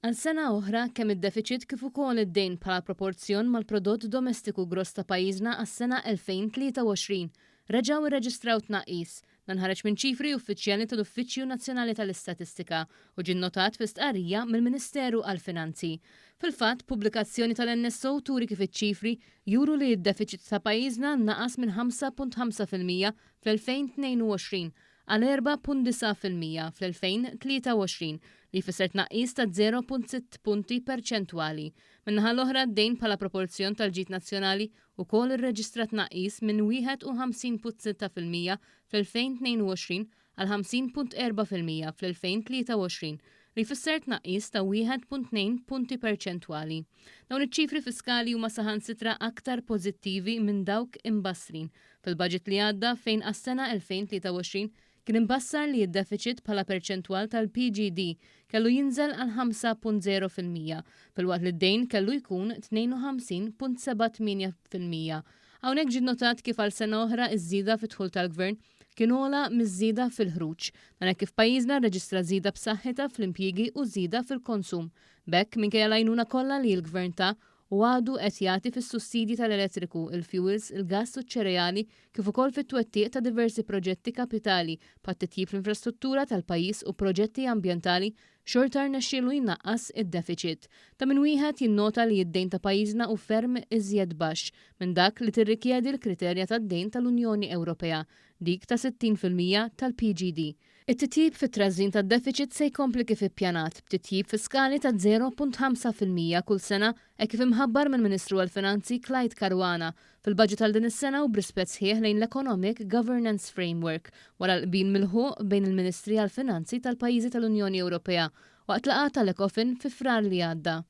Għal sena oħra kemm id-deficit kif ukoll id-dejn bħala proporzjon mal-prodott domestiku gross ta' pajjiżna għas-sena 2023 reġgħu irreġistraw tnaqqis dan ħareġ minn ċifri uffiċjali tal-Uffiċċju Nazzjonali tal-Istatistika u ġie notat fi stqarrija mill-Ministeru għall-Finanzi. Fil-fatt, pubblikazzjoni tal-NSO turi kif iċ-ċifri juru li d-deficit ta' pajjiżna naqas minn 5.5% fl-2022 għal 4.9% fl-2023 li jfisser tnaqqis ta' 0.6 punti perċentwali. Minnaħa l-oħra d-dejn bħala proporzjon tal-ġid nazzjonali wkoll irreġistra tnaqqis minn 51.6% fl-2022 għal 50.4% fl-2023 li jfisser tnaqqis ta' 1.2 punti perċentwali. Dawn iċ-ċifri fiskali huma saħansitra aktar pożittivi minn dawk imbassrin fil-budget li għadda fejn għas-sena 2023 kien imbassar li d-deficit bħala perċentwal tal-PGD kellu jinżel għal 5.0% fil-waqt li d-dejn kellu jkun 52.78%. Hawnhekk ġie notat kif għal sena oħra iż-żieda fid-dħul tal-Gvern kien ogħla miż-żieda fil-ħruġ, għalhekk kif pajjiżna rreġistra żieda b'saħħitha fl-impjiegi u żieda fil-konsum. B'hekk minkejja l-għajnuna kollha li l-Gvern ta' u għadu qed jagħti fis-sussidji tal-elettriku, il-fuels, il-gass u ċ-ċereali kif ukoll fit-twettiq ta' diversi proġetti kapitali pat-titjib fl-infrastruttura tal-pajjiż u proġetti ambjentali xorta rnexxielu jnaqqas id-deficit. Ta' min wieħed jinnota li d-dejn ta' pajjiżna hu ferm iżjed baxx minn dak li tirrikjedi l-kriterja tad-dejn tal-Unjoni Ewropea, dik ta' 60% tal-PGD. It-titjib fit-trażżin tad-deficit se jkompli kif ippjanat b'titjib fiskali ta' 0.5% kull sena hekk kif imħabbar mill-Ministru għall-Finanzi Clyde Caruana fil-budget tal din is-sena u b'rispett sħiħ lejn l-Economic Governance Framework wara l-qbil milħuq bejn il-Ministri għall-Finanzi tal-pajjiżi tal-Unjoni Ewropea waqt laqgħa tal-Ecofin fi Frar li għadda.